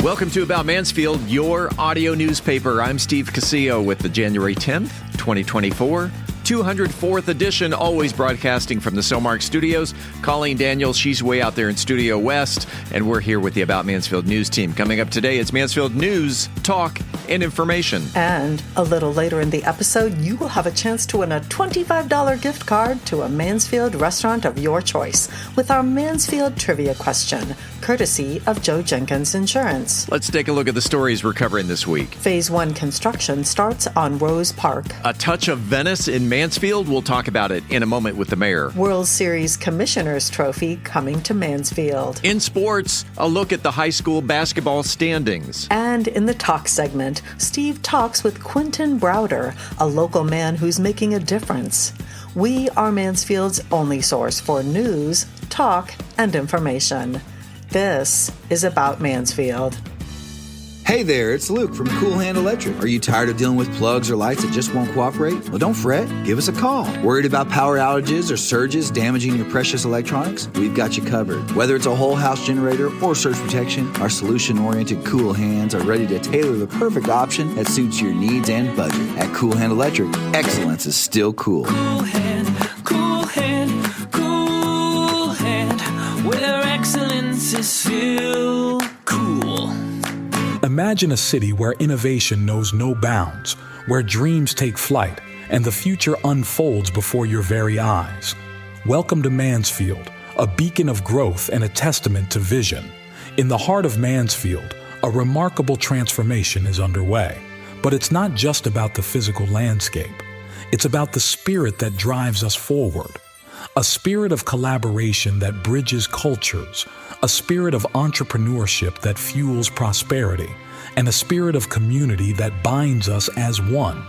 Welcome to About Mansfield, your audio newspaper. I'm Steve Casillo with the January 10th, 2024, 204th edition, always broadcasting from the Somark Studios. Colleen Daniels, she's way out there in Studio West, and we're here with the About Mansfield news team. Coming up today, it's Mansfield news, talk, and information. And a little later in the episode, you will have a chance to win a $25 gift card to a Mansfield restaurant of your choice with our Mansfield Trivia Question, courtesy of Joe Jenkins Insurance. Let's take a look at the stories we're covering this week. Phase 1 construction starts on Rose Park. A touch of Venice in Mansfield. We'll talk about it in a moment with the mayor. World Series Commissioner's Trophy coming to Mansfield. In sports, a look at the high school basketball standings. And in the talk segment, Steve talks with Quinton Browder, a local man who's making a difference. We are Mansfield's only source for news, talk, and information. This is About Mansfield. Hey there, it's Luke from Cool Hand Electric. Are you tired of dealing with plugs or lights that just won't cooperate? Well, don't fret. Give us a call. Worried about power outages or surges damaging your precious electronics? We've got you covered. Whether it's a whole house generator or surge protection, our solution-oriented Cool Hands are ready to tailor the perfect option that suits your needs and budget. At Cool Hand Electric, excellence is still cool. Cool Hand, Cool Hand, Cool Hand, where excellence is still cool. Imagine a city where innovation knows no bounds, where dreams take flight, and the future unfolds before your very eyes. Welcome to Mansfield, a beacon of growth and a testament to vision. In the heart of Mansfield, a remarkable transformation is underway. But it's not just about the physical landscape. It's about the spirit that drives us forward. A spirit of collaboration that bridges cultures, a spirit of entrepreneurship that fuels prosperity, and a spirit of community that binds us as one.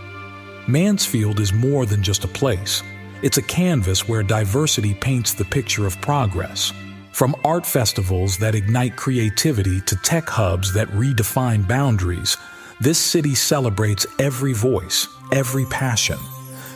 Mansfield is more than just a place. It's a canvas where diversity paints the picture of progress. From art festivals that ignite creativity to tech hubs that redefine boundaries, this city celebrates every voice, every passion.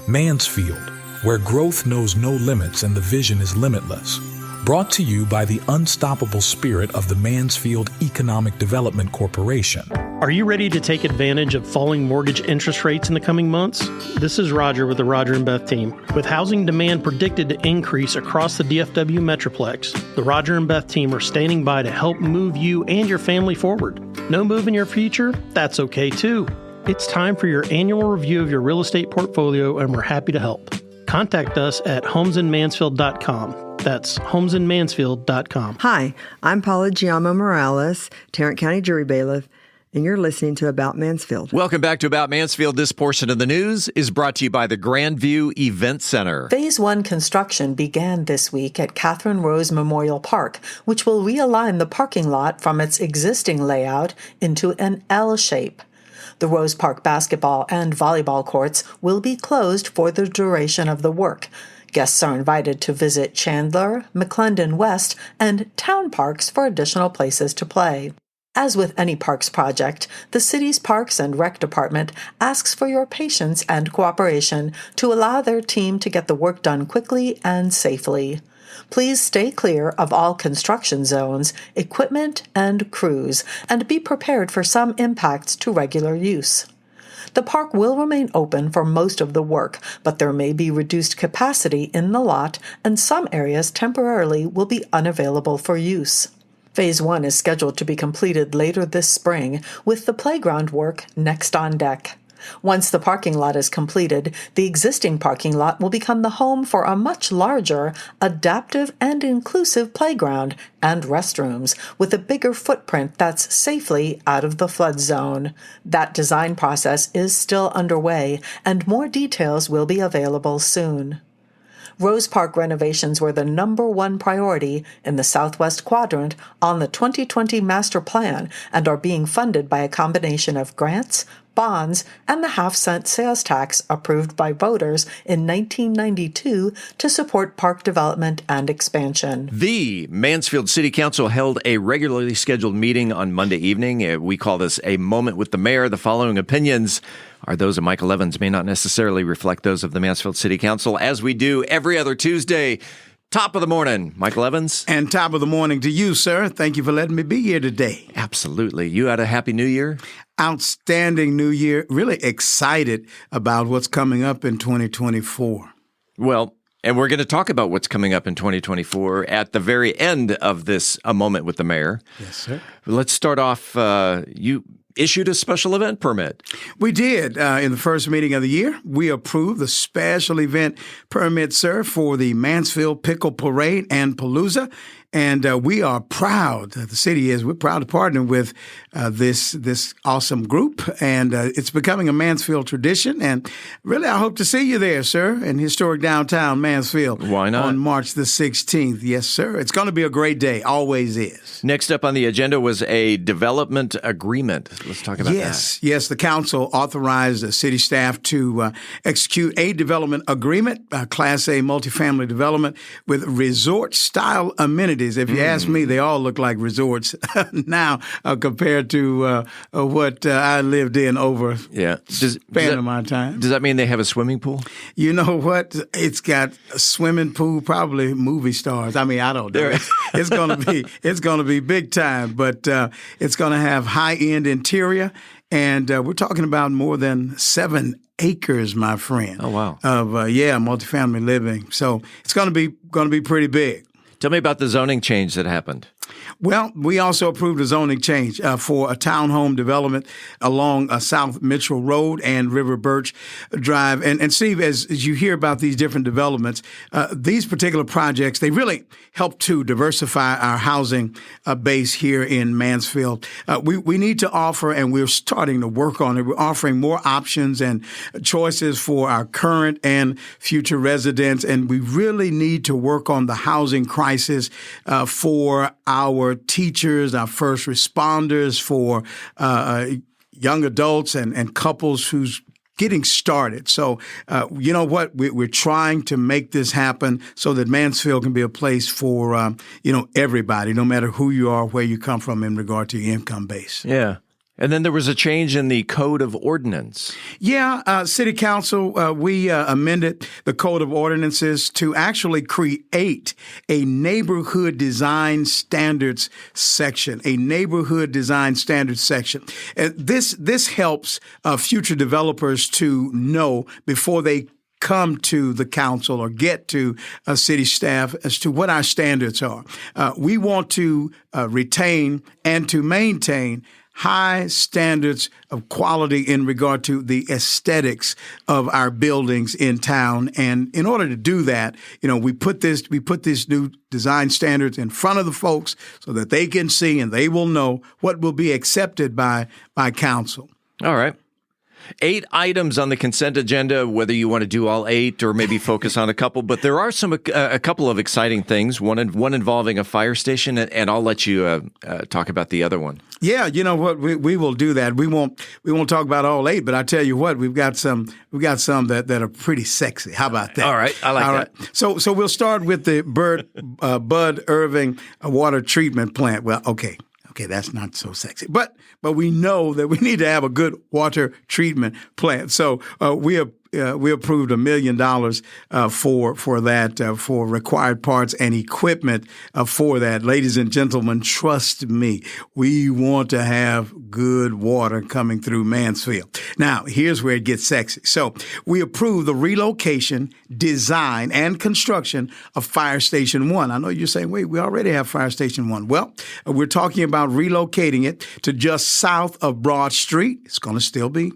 Mansfield, where growth knows no limits and the vision is limitless. Brought to you by the unstoppable spirit of the Mansfield Economic Development Corporation. Are you ready to take advantage of falling mortgage interest rates in the coming months? This is Roger with the Roger and Beth team. With housing demand predicted to increase across the DFW Metroplex, the Roger and Beth team are standing by to help move you and your family forward. No move in your future? That's okay too. It's time for your annual review of your real estate portfolio, and we're happy to help. Contact us at homesinmansfield.com. That's homesinmansfield.com. Hi, I'm Paula Giammo Morales, Tarrant County Jury Bailiff, and you're listening to About Mansfield. Welcome back to About Mansfield. This portion of the news is brought to you by the Grandview Event Center. Phase 1 construction began this week at Catherine Rose Memorial Park, which will realign the parking lot from its existing layout into an L shape. The Rose Park basketball and volleyball courts will be closed for the duration of the work. Guests are invited to visit Chandler, McClendon West, and town parks for additional places to play. As with any parks project, the city's Parks and Rec Department asks for your patience and cooperation to allow their team to get the work done quickly and safely. Please stay clear of all construction zones, equipment, and crews, and be prepared for some impacts to regular use. The park will remain open for most of the work, but there may be reduced capacity in the lot, and some areas temporarily will be unavailable for use. Phase 1 is scheduled to be completed later this spring, with the playground work next on deck. Once the parking lot is completed, the existing parking lot will become the home for a much larger, adaptive and inclusive playground and restrooms with a bigger footprint that's safely out of the flood zone. That design process is still underway, and more details will be available soon. Rose Park renovations were the #1 priority in the Southwest Quadrant on the 2020 Master Plan and are being funded by a combination of grants, bonds, and the half-cent sales tax approved by voters in 1992 to support park development and expansion. The Mansfield City Council held a regularly scheduled meeting on Monday evening. We call this a moment with the mayor. The following opinions are those of Michael Evans, may not necessarily reflect those of the Mansfield City Council, as we do every other Tuesday. Top of the morning, Michael Evans. And top of the morning to you, sir. Thank you for letting me be here today. Absolutely. You had a happy new year? Outstanding new year. Really excited about what's coming up in 2024. Well, and we're going to talk about what's coming up in 2024 at the very end of this A Moment with the Mayor. Yes, sir. Let's start off. You issued a special event permit. We did. In the first meeting of the year, we approved the special event permit, sir, for the Mansfield Pickle Parade and Palooza. And we are proud, the city is, we're proud to partner with this awesome group. And it's becoming a Mansfield tradition. And really, I hope to see you there, sir, in historic downtown Mansfield. Why not? On March the 16th. Yes, sir. It's going to be a great day. Always is. Next up on the agenda was a development agreement. Let's talk about that. Yes. The council authorized the city staff to execute a development agreement, Class A multifamily development with resort-style amenities. If you ask me, they all look like resorts now compared to what I lived in over span of my time. Does that mean they have a swimming pool? You know what? It's got a swimming pool, probably movie stars. I mean, I don't know. It's going to be big time, but it's going to have high-end interior, and we're talking about more than 7 acres, my friend. Oh, wow. Of multifamily living. So it's going to be pretty big. Tell me about the zoning change that happened. Well, we also approved a zoning change for a townhome development along South Mitchell Road and River Birch Drive. And Steve, as you hear about these different developments, these particular projects, they really help to diversify our housing base here in Mansfield. We need to offer, and we're starting to work on it, we're offering more options and choices for our current and future residents. And we really need to work on the housing crisis for our teachers, our first responders, for young adults and couples who's getting started. So, you know what? We're trying to make this happen so that Mansfield can be a place for, everybody, no matter who you are, where you come from in regard to your income base. Yeah. And then there was a change in the Code of Ordinance. Yeah, City Council, we amended the Code of Ordinances to actually create a neighborhood design standards section, This helps future developers to know before they come to the council or get to city staff as to what our standards are. We want to retain and to maintain high standards of quality in regard to the aesthetics of our buildings in town. And in order to do that, we put these new design standards in front of the folks so that they can see and they will know what will be accepted by council. All right. 8 items on the consent agenda, whether you want to do all 8 or maybe focus on a couple. But there are a couple of exciting things, one involving a fire station, and I'll let you talk about the other one. Yeah, you know what? We will do that. We won't talk about all 8, but I tell you what, we've got some that are pretty sexy. How about that? All right, I like that. So we'll start with the Bud Irving water treatment plant. Well, okay, that's not so sexy, but we know that we need to have a good water treatment plant. So we approved $1 million for that, for required parts and equipment for that. Ladies and gentlemen, trust me, we want to have good water coming through Mansfield. Now, here's where it gets sexy. So we approved the relocation, design, and construction of Fire Station 1. I know you're saying, wait, we already have Fire Station 1. Well, we're talking about relocating it to just south of Broad Street. It's going to still be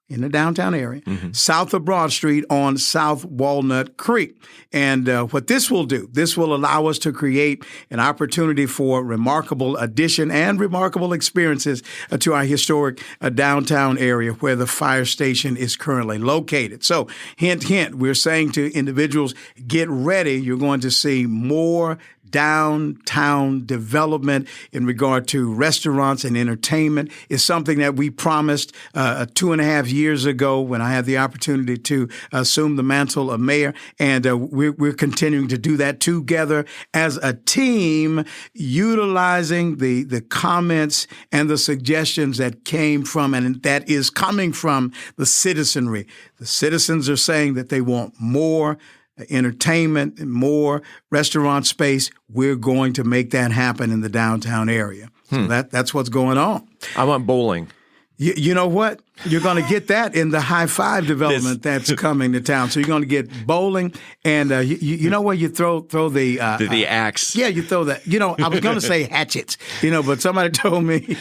in the downtown area, south of Broad Street on South Walnut Creek. And what this will do, this will allow us to create an opportunity for remarkable addition and remarkable experiences to our historic downtown area where the fire station is currently located. So, hint, hint, we're saying to individuals, get ready. You're going to see more downtown development in regard to restaurants and entertainment is something that we promised 2.5 years ago when I had the opportunity to assume the mantle of mayor. And we're continuing to do that together as a team, utilizing the comments and the suggestions that came from and that is coming from the citizenry. The citizens are saying that they want more entertainment, and more restaurant space. We're going to make that happen in the downtown area. So that's what's going on. I want bowling. You know what? You're going to get that in the High Five development that's coming to town. So you're going to get bowling, and you know where you throw the axe. Yeah, you throw that. I was going to say hatchets. But somebody told me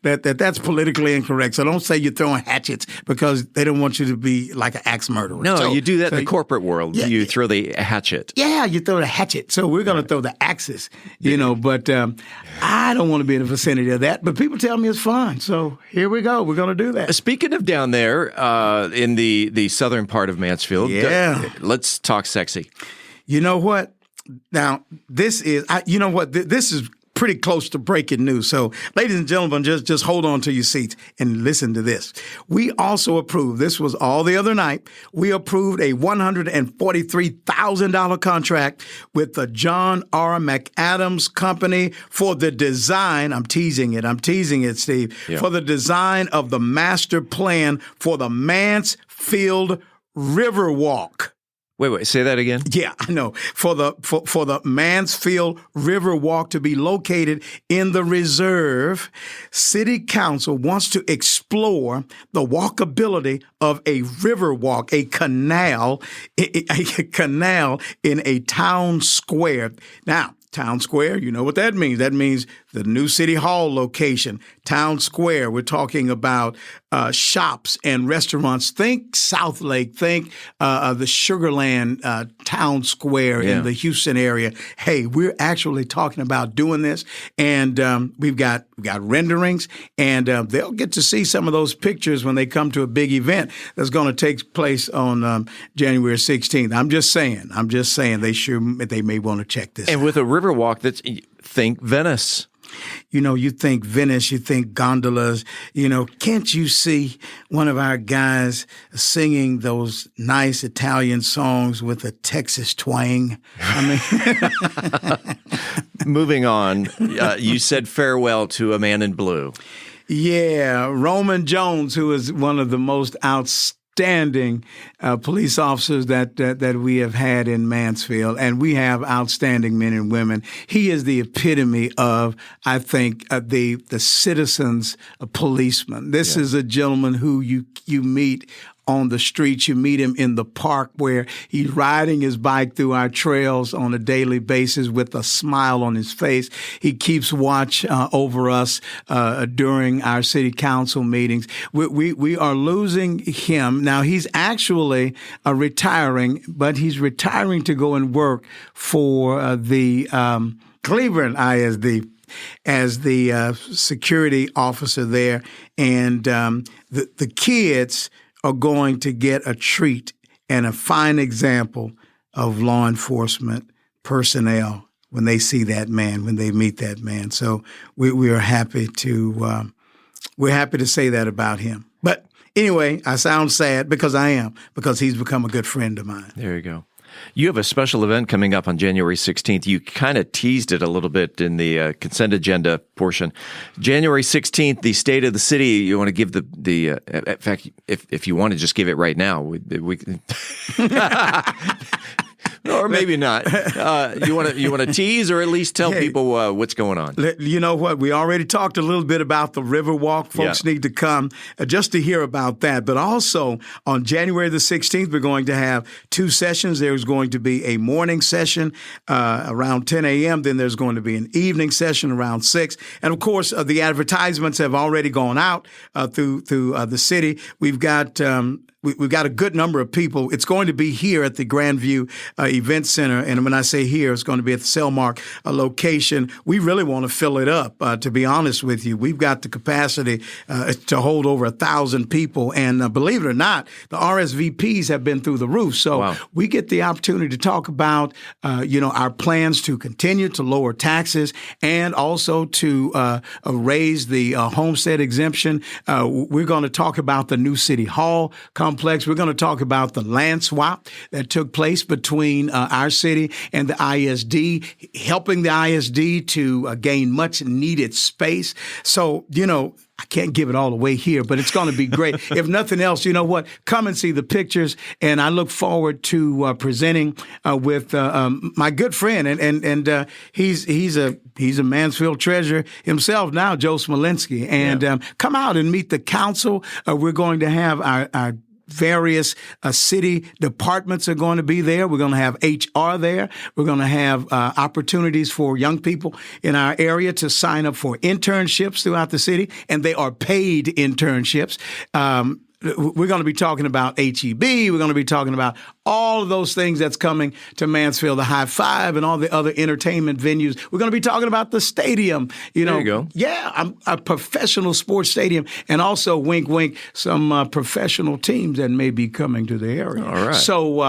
that's politically incorrect. So don't say you're throwing hatchets because they don't want you to be like an axe murderer. No, so, you do that in the corporate world. Yeah, you throw the hatchet. Yeah, you throw the hatchet. So we're going to throw the axes. But I don't want to be in the vicinity of that. But people tell me it's fun. So here we go. We're going to do that. Speaking of down there in the southern part of Mansfield, let's talk sexy. You know what? Now, this is this is pretty close to breaking news. So, ladies and gentlemen, just hold on to your seats and listen to this. We also approved, this was all the other night, we approved a $143,000 contract with the John R. McAdams Company for the design, I'm teasing it, Steve, for the design of the master plan for the Mansfield Riverwalk. Wait, say that again? Yeah, I know. For the Mansfield Riverwalk to be located in the reserve, City Council wants to explore the walkability of a riverwalk, a canal in a town square. Now, Town Square, you know what that means. That means the new City Hall location, Town Square. We're talking about shops and restaurants. Think South Lake. Think the Sugarland Town Square in the Houston area. Hey, we're actually talking about doing this, and we've got renderings, and they'll get to see some of those pictures when they come to a big event that's going to take place on January 16th. I'm just saying they may want to check this out. And with a Riverwalk, think Venice. You think Venice, you think gondolas. Can't you see one of our guys singing those nice Italian songs with a Texas twang? Moving on, you said farewell to a man in blue. Yeah, Roman Jones, who is one of the most outstanding police officers that we have had in Mansfield, and we have outstanding men and women. He is the epitome of, I think, the citizen's policeman. This is a gentleman who you meet on the streets. You meet him in the park where he's riding his bike through our trails on a daily basis with a smile on his face. He keeps watch over us during our city council meetings. We are losing him. Now, he's actually retiring, but he's retiring to go and work for the Cleveland ISD as the security officer there. And the kids are going to get a treat and a fine example of law enforcement personnel when they see that man, when they meet that man. So we are happy to say that about him. But anyway, I sound sad because I am, because he's become a good friend of mine. There you go. You have a special event coming up on January 16th. You kind of teased it a little bit in the consent agenda portion. January 16th, the State of the City. You want to give the in fact, if you want to just give it right now, we can. Or maybe not. You want to tease or at least tell people what's going on? You know what? We already talked a little bit about the Riverwalk. Folks need to come just to hear about that. But also on January the 16th, we're going to have two sessions. There's going to be a morning session around 10 a.m. Then there's going to be an evening session around 6. And of course, the advertisements have already gone out through the city. We've got a good number of people. It's going to be here at the Grandview Event Center. And when I say here, it's going to be at the Cellmark location. We really want to fill it up, to be honest with you. We've got the capacity to hold over 1,000 people. And believe it or not, the RSVPs have been through the roof. So we get the opportunity to talk about, our plans to continue to lower taxes and also to raise the homestead exemption. We're going to talk about the new City Hall complex. We're going to talk about the land swap that took place between between our city and the ISD, helping the ISD to gain much needed space. So, I can't give it all away here, but it's going to be great. If nothing else, you know what? Come and see the pictures, and I look forward to presenting with my good friend, and he's a Mansfield treasure himself now, Joe Smolinski. And come out and meet the council. We're going to have our various city departments are going to be there. We're going to have HR there. We're going to have opportunities for young people in our area to sign up for internships throughout the city, and they are paid internships. We're going to be talking about HEB. We're going to be talking about all of those things that's coming to Mansfield, the High Five and all the other entertainment venues. We're going to be talking about the stadium. There you go. Yeah, a professional sports stadium, and also, wink, wink, some professional teams that may be coming to the area. All right. So,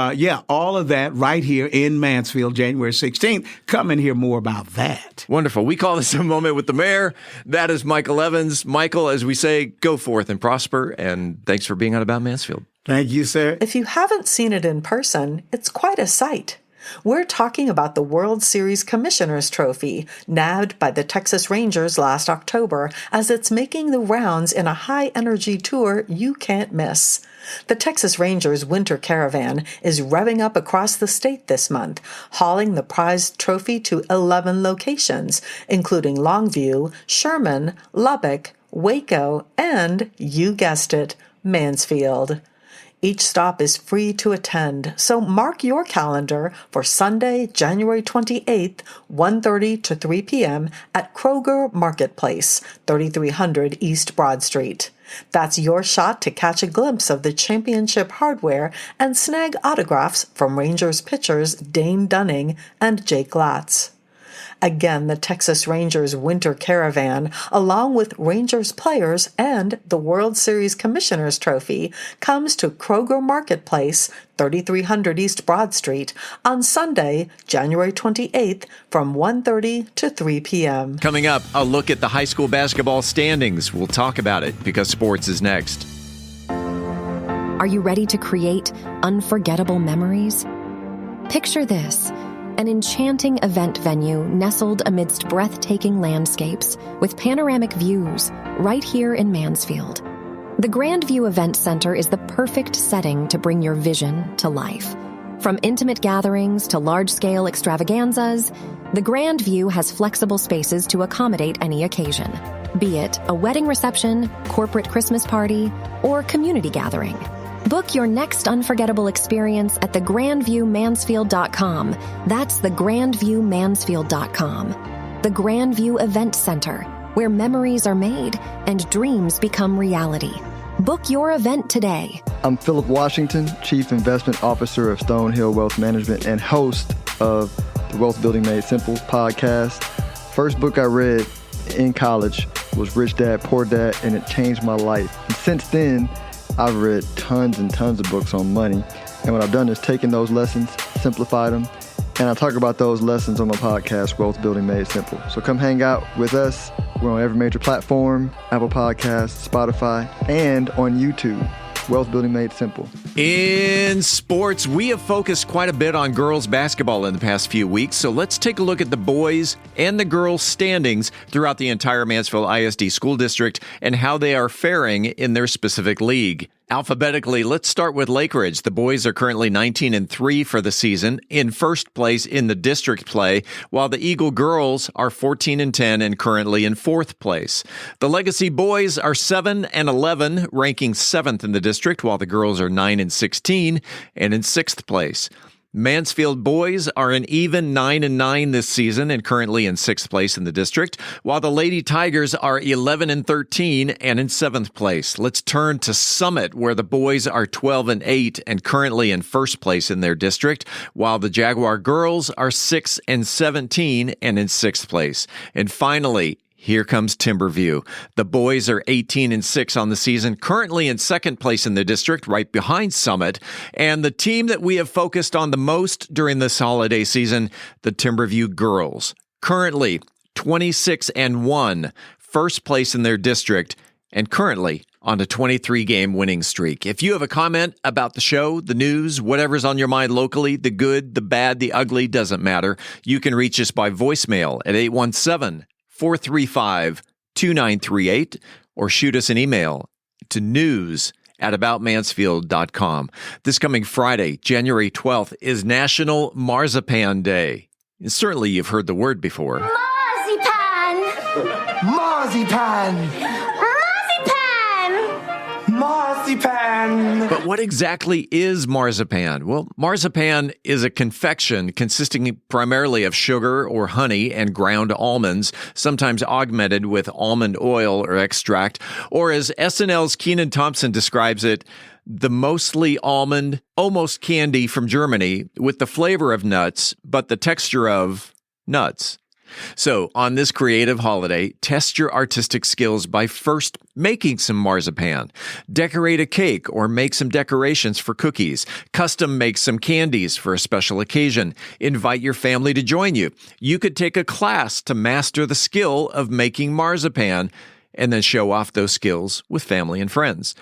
all of that right here in Mansfield, January 16th. Come and hear more about that. Wonderful. We call this a moment with the mayor. That is Michael Evans. Michael, as we say, go forth and prosper, and thanks for being on About Mansfield. Thank you, sir. If you haven't seen it in person, it's quite a sight. We're talking about the World Series Commissioner's Trophy, nabbed by the Texas Rangers last October, as it's making the rounds in a high-energy tour you can't miss. The Texas Rangers Winter Caravan is revving up across the state this month, hauling the prized trophy to 11 locations, including Longview, Sherman, Lubbock, Waco, and, you guessed it, Mansfield. Each stop is free to attend, so mark your calendar for Sunday, January 28th, 1:30 to 3 p.m. at Kroger Marketplace, 3300 East Broad Street. That's your shot to catch a glimpse of the championship hardware and snag autographs from Rangers pitchers Dane Dunning and Jake Latz. Again, the Texas Rangers Winter Caravan, along with Rangers players and the World Series Commissioner's Trophy, comes to Kroger Marketplace, 3300 East Broad Street, on Sunday, January 28th from 1:30 to 3 p.m. Coming up, a look at the high school basketball standings. We'll talk about it because sports is next. Are you ready to create unforgettable memories? Picture this. An enchanting event venue nestled amidst breathtaking landscapes with panoramic views right here in Mansfield. The Grandview Event Center is the perfect setting to bring your vision to life. From intimate gatherings to large-scale extravaganzas, the Grandview has flexible spaces to accommodate any occasion, be it a wedding reception, corporate Christmas party, or community gathering. Book your next unforgettable experience at thegrandviewmansfield.com. That's thegrandviewmansfield.com. The Grandview Event Center, where memories are made and dreams become reality. Book your event today. I'm Philip Washington, Chief Investment Officer of Stonehill Wealth Management and host of the Wealth Building Made Simple podcast. First book I read in college was Rich Dad, Poor Dad, and it changed my life. And since then, I've read tons and tons of books on money, and what I've done is taken those lessons, simplified them, and I talk about those lessons on my podcast, Wealth Building Made Simple. So come hang out with us. We're on every major platform, Apple Podcasts, Spotify, and on YouTube. Wealth Building Made Simple. In sports, we have focused quite a bit on girls basketball in the past few weeks, so let's take a look at the boys and the girls standings throughout the entire Mansfield ISD school district and how they are faring in their specific league. Alphabetically, let's start with Lake Ridge. The boys are currently 19-3 for the season, in first place in the district play, while the Eagle girls are 14-10 and currently in fourth place. The Legacy boys are 7-11, ranking seventh in the district, while the girls are 9-16 and in sixth place. Mansfield boys are an even 9-9 this season and currently in sixth place in the district, while the Lady Tigers are 11-13 and in seventh place. Let's turn to Summit, where the boys are 12-8 and currently in first place in their district, while the Jaguar girls are 6-17 and in sixth place. And finally, here comes Timberview. The boys are 18-6 on the season, currently in second place in the district, right behind Summit. And the team that we have focused on the most during this holiday season, the Timberview girls, currently 26-1, first place in their district, and currently on a 23-game winning streak. If you have a comment about the show, the news, whatever's on your mind locally, the good, the bad, the ugly, doesn't matter, you can reach us by voicemail at 817-435-2938 or shoot us an email to news@aboutmansfield.com. This coming Friday, January 12th, is National Marzipan Day. Certainly you've heard the word before. Marzipan! Marzipan! Marzipan! But what exactly is marzipan? Well, marzipan is a confection consisting primarily of sugar or honey and ground almonds, sometimes augmented with almond oil or extract, or as SNL's Kenan Thompson describes it, the mostly almond, almost candy from Germany with the flavor of nuts, but the texture of nuts. So, on this creative holiday, test your artistic skills by first making some marzipan. Decorate a cake or make some decorations for cookies. Custom make some candies for a special occasion. Invite your family to join you. You could take a class to master the skill of making marzipan and then show off those skills with family and friends.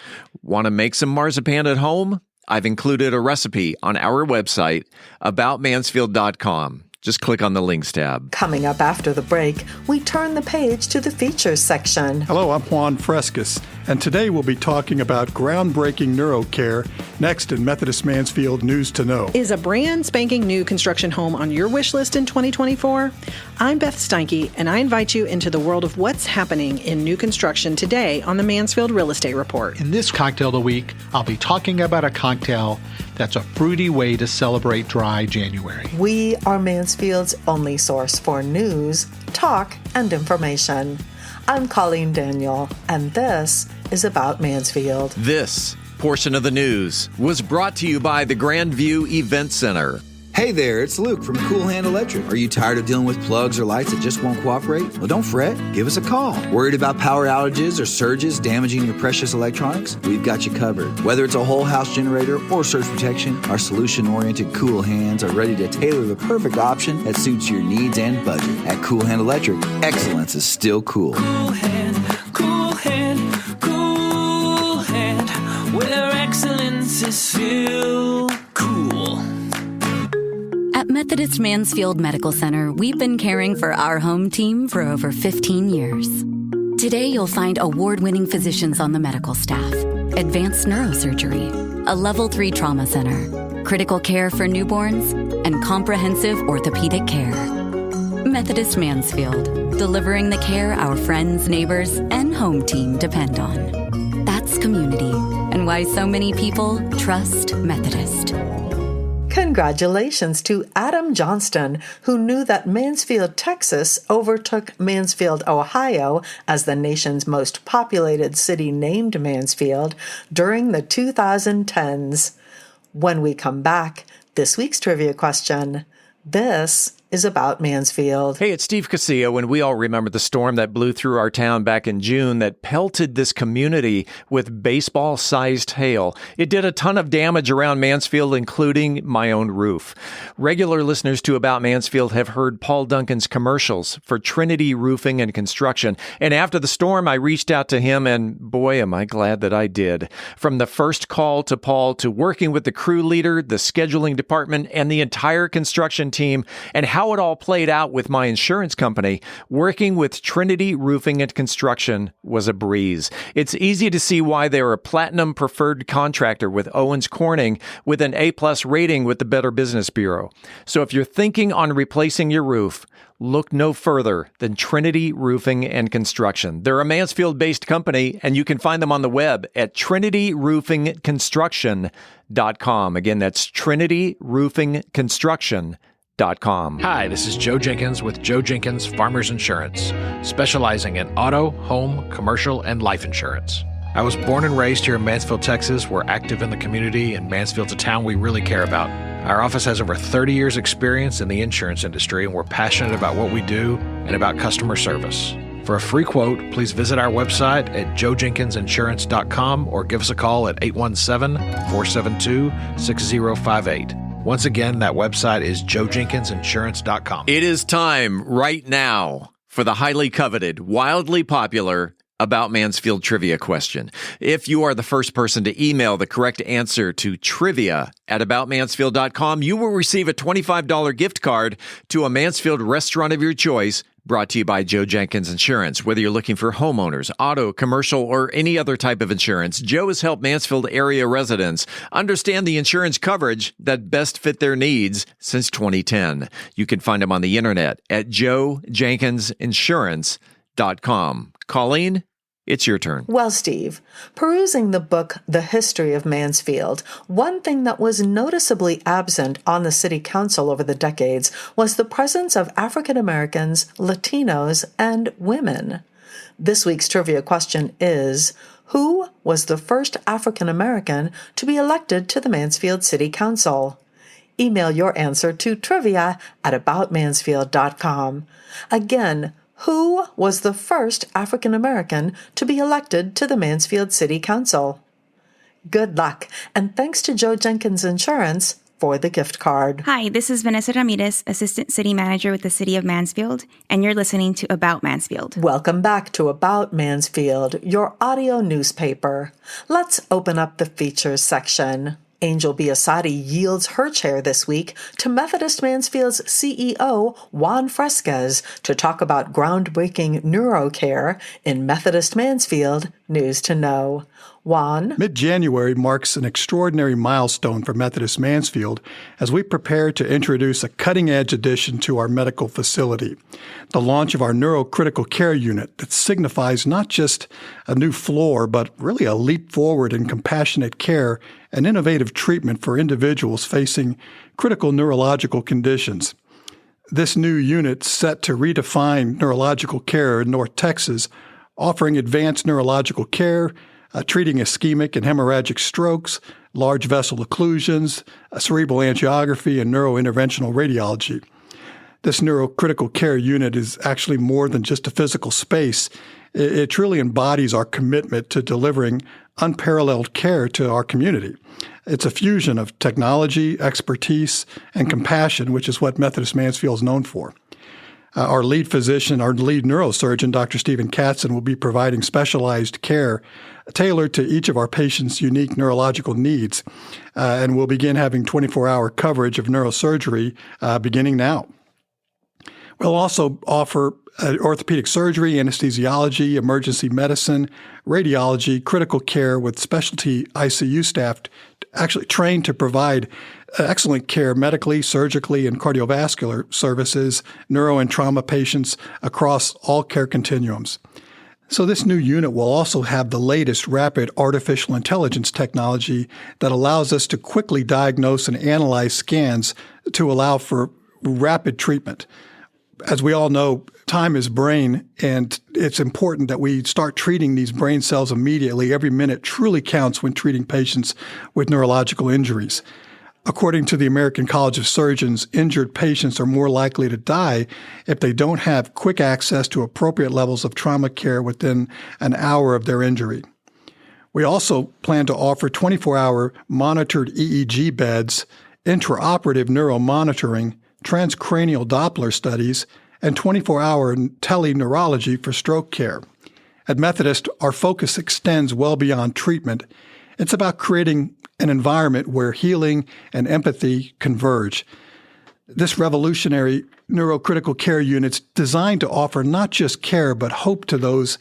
Want to make some marzipan at home? I've included a recipe on our website, aboutmansfield.com. Just click on the links tab. Coming up after the break, we turn the page to the features section. Hello, I'm Juan Fresquez, and today we'll be talking about groundbreaking neuro-care next in Methodist Mansfield News to Know. Is a brand spanking new construction home on your wish list in 2024? I'm Beth Steinke, and I invite you into the world of what's happening in new construction today on the Mansfield Real Estate Report. In this Cocktail of the Week, I'll be talking about a cocktail that's a fruity way to celebrate dry January. We are Mansfield's only source for news, talk, and information. I'm Colleen Daniel, and this is About Mansfield. This portion of the news was brought to you by the Grandview Event Center. Hey there, it's Luke from Cool Hand Electric. Are you tired of dealing with plugs or lights that just won't cooperate? Well, don't fret. Give us a call. Worried about power outages or surges damaging your precious electronics? We've got you covered. Whether it's a whole house generator or surge protection, our solution-oriented Cool Hands are ready to tailor the perfect option that suits your needs and budget. At Cool Hand Electric, excellence is still cool. Cool hand, cool hand, cool hand, where excellence is still cool. At Methodist Mansfield Medical Center, we've been caring for our home team for over 15 years. Today, you'll find award-winning physicians on the medical staff, advanced neurosurgery, a Level 3 trauma center, critical care for newborns, and comprehensive orthopedic care. Methodist Mansfield, delivering the care our friends, neighbors, and home team depend on. That's community, and why so many people trust Methodist. Congratulations to Adam Johnston, who knew that Mansfield, Texas overtook Mansfield, Ohio as the nation's most populated city named Mansfield during the 2010s. When we come back, this week's trivia question. This is About Mansfield. Hey, it's Steve Casillo, and we all remember the storm that blew through our town back in June that pelted this community with baseball-sized hail. It did a ton of damage around Mansfield, including my own roof. Regular listeners to About Mansfield have heard Paul Duncan's commercials for Trinity Roofing and Construction, and after the storm, I reached out to him, and boy, am I glad that I did. From the first call to Paul to working with the crew leader, the scheduling department, and the entire construction team, and how it all played out with my insurance company, working with Trinity Roofing and Construction was a breeze. It's easy to see why they're a platinum preferred contractor with Owens Corning with an A+ rating with the Better Business Bureau. So if you're thinking on replacing your roof, look no further than Trinity Roofing and Construction. They're a Mansfield-based company, and you can find them on the web at trinityroofingconstruction.com. Again, that's trinityroofingconstruction.com. Hi, this is Joe Jenkins with Joe Jenkins Farmers Insurance, specializing in auto, home, commercial, and life insurance. I was born and raised here in Mansfield, Texas. We're active in the community, and Mansfield's a town we really care about. Our office has over 30 years' experience in the insurance industry, and we're passionate about what we do and about customer service. For a free quote, please visit our website at joejenkinsinsurance.com or give us a call at 817-472-6058. Once again, that website is joejenkinsinsurance.com. It is time right now for the highly coveted, wildly popular About Mansfield Trivia Question. If you are the first person to email the correct answer to trivia@aboutmansfield.com, you will receive a $25 gift card to a Mansfield restaurant of your choice, brought to you by Joe Jenkins Insurance. Whether you're looking for homeowners, auto, commercial, or any other type of insurance, Joe has helped Mansfield area residents understand the insurance coverage that best fit their needs since 2010. You can find him on the internet at joejenkinsinsurance.com. Colleen, it's your turn. Well, Steve, perusing the book The History of Mansfield, one thing that was noticeably absent on the city council over the decades was the presence of African Americans, Latinos, and women. This week's trivia question is, who was the first African American to be elected to the Mansfield City Council? Email your answer to trivia@aboutmansfield.com. Again, who was the first African American to be elected to the Mansfield City Council? Good luck, and thanks to Joe Jenkins Insurance for the gift card. Hi, this is Vanessa Ramirez, Assistant City Manager with the City of Mansfield, and you're listening to About Mansfield. Welcome back to About Mansfield, your audio newspaper. Let's open up the features section. Angel Biasotti yields her chair this week to Methodist Mansfield's CEO, Juan Fresquez, to talk about groundbreaking neuro-care in Methodist Mansfield News to Know. Juan? Mid-January marks an extraordinary milestone for Methodist Mansfield as we prepare to introduce a cutting-edge addition to our medical facility, the launch of our neurocritical care unit that signifies not just a new floor, but really a leap forward in compassionate care and innovative treatment for individuals facing critical neurological conditions. This new unit set to redefine neurological care in North Texas, offering advanced neurological care, treating ischemic and hemorrhagic strokes, large vessel occlusions, cerebral angiography, and neurointerventional radiology. This neurocritical care unit is actually more than just a physical space. It truly embodies our commitment to delivering unparalleled care to our community. It's a fusion of technology, expertise, and compassion, which is what Methodist Mansfield is known for. Our lead physician, our lead neurosurgeon, Dr. Stephen Katzen, will be providing specialized care tailored to each of our patients' unique neurological needs, and we'll begin having 24-hour coverage of neurosurgery beginning now. We'll also offer orthopedic surgery, anesthesiology, emergency medicine, radiology, critical care with specialty ICU staff actually trained to provide excellent care medically, surgically, and cardiovascular services, neuro and trauma patients across all care continuums. So this new unit will also have the latest rapid artificial intelligence technology that allows us to quickly diagnose and analyze scans to allow for rapid treatment. As we all know, time is brain, and it's important that we start treating these brain cells immediately. Every minute truly counts when treating patients with neurological injuries. According to the American College of Surgeons, injured patients are more likely to die if they don't have quick access to appropriate levels of trauma care within an hour of their injury. We also plan to offer 24-hour monitored EEG beds, intraoperative neuromonitoring, transcranial Doppler studies, and 24-hour teleneurology for stroke care. At Methodist, our focus extends well beyond treatment. It's about creating an environment where healing and empathy converge. This revolutionary neurocritical care unit's designed to offer not just care, but hope to those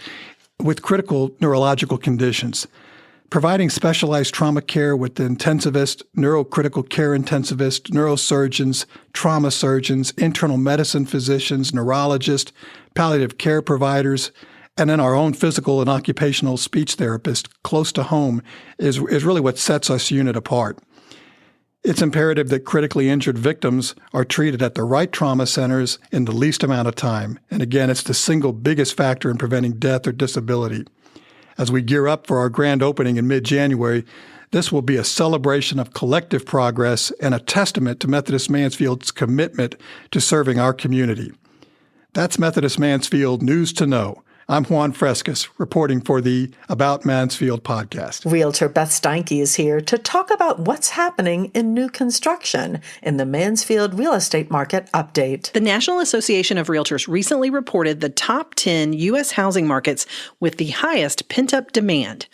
with critical neurological conditions. Providing specialized trauma care with intensivists, neurocritical care intensivists, neurosurgeons, trauma surgeons, internal medicine physicians, neurologists, palliative care providers, and then our own physical and occupational speech therapist close to home is really what sets us unit apart. It's imperative that critically injured victims are treated at the right trauma centers in the least amount of time. And again, it's the single biggest factor in preventing death or disability. As we gear up for our grand opening in mid-January, this will be a celebration of collective progress and a testament to Methodist Mansfield's commitment to serving our community. That's Methodist Mansfield News to Know. I'm Juan Fresquez, reporting for the About Mansfield podcast. Realtor Beth Steinke is here to talk about what's happening in new construction in the Mansfield real estate market update. The National Association of Realtors recently reported the top 10 U.S. housing markets with the highest pent-up demand,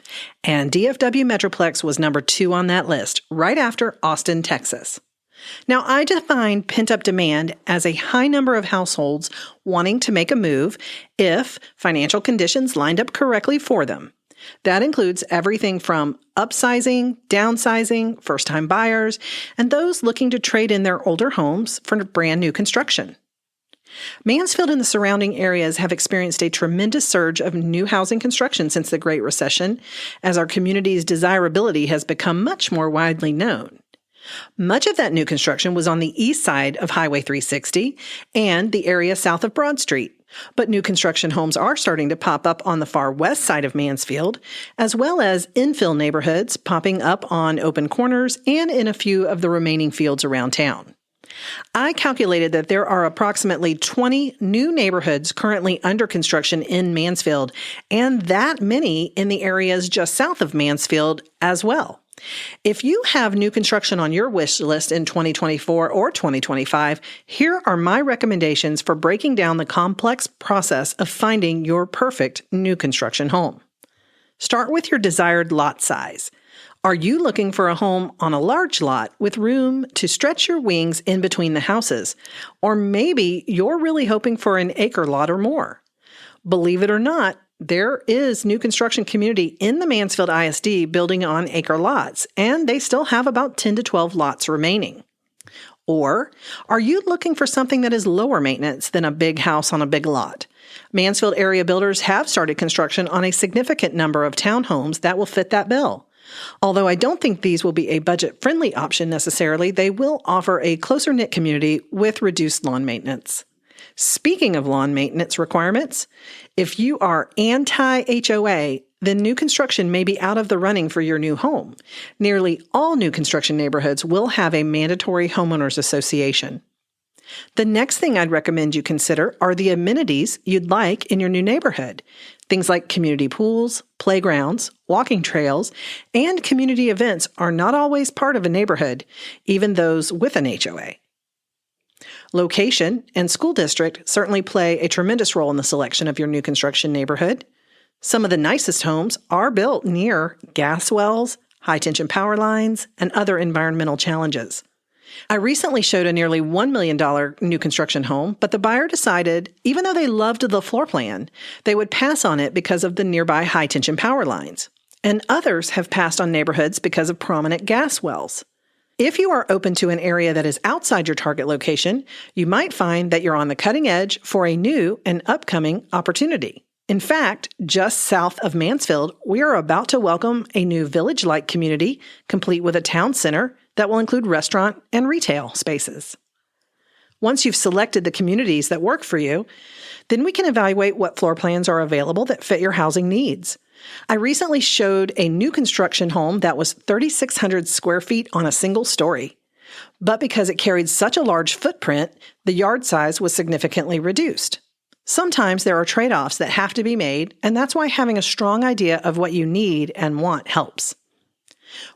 and DFW Metroplex was number 2 on that list, right after Austin, Texas. Now, I define pent-up demand as a high number of households wanting to make a move if financial conditions lined up correctly for them. That includes everything from upsizing, downsizing, first-time buyers, and those looking to trade in their older homes for brand new construction. Mansfield and the surrounding areas have experienced a tremendous surge of new housing construction since the Great Recession, as our community's desirability has become much more widely known. Much of that new construction was on the east side of Highway 360 and the area south of Broad Street, but new construction homes are starting to pop up on the far west side of Mansfield, as well as infill neighborhoods popping up on open corners and in a few of the remaining fields around town. I calculated that there are approximately 20 new neighborhoods currently under construction in Mansfield, and that many in the areas just south of Mansfield as well. If you have new construction on your wish list in 2024 or 2025, here are my recommendations for breaking down the complex process of finding your perfect new construction home. Start with your desired lot size. Are you looking for a home on a large lot with room to stretch your wings in between the houses? Or maybe you're really hoping for an acre lot or more. Believe it or not, there is new construction community in the Mansfield ISD building on acre lots, and they still have about 10 to 12 lots remaining. Or are you looking for something that is lower maintenance than a big house on a big lot? Mansfield area builders have started construction on a significant number of townhomes that will fit that bill. Although I don't think these will be a budget-friendly option necessarily, they will offer a closer-knit community with reduced lawn maintenance. Speaking of lawn maintenance requirements, if you are anti-HOA, then new construction may be out of the running for your new home. Nearly all new construction neighborhoods will have a mandatory homeowners association. The next thing I'd recommend you consider are the amenities you'd like in your new neighborhood. Things like community pools, playgrounds, walking trails, and community events are not always part of a neighborhood, even those with an HOA. Location and school district certainly play a tremendous role in the selection of your new construction neighborhood. Some of the nicest homes are built near gas wells, high-tension power lines, and other environmental challenges. I recently showed a nearly $1 million new construction home, but the buyer decided, even though they loved the floor plan, they would pass on it because of the nearby high-tension power lines. And others have passed on neighborhoods because of prominent gas wells. If you are open to an area that is outside your target location, you might find that you're on the cutting edge for a new and upcoming opportunity. In fact, just south of Mansfield, we are about to welcome a new village-like community, complete with a town center that will include restaurant and retail spaces. Once you've selected the communities that work for you, then we can evaluate what floor plans are available that fit your housing needs. I recently showed a new construction home that was 3,600 square feet on a single story. But because it carried such a large footprint, the yard size was significantly reduced. Sometimes there are trade-offs that have to be made, and that's why having a strong idea of what you need and want helps.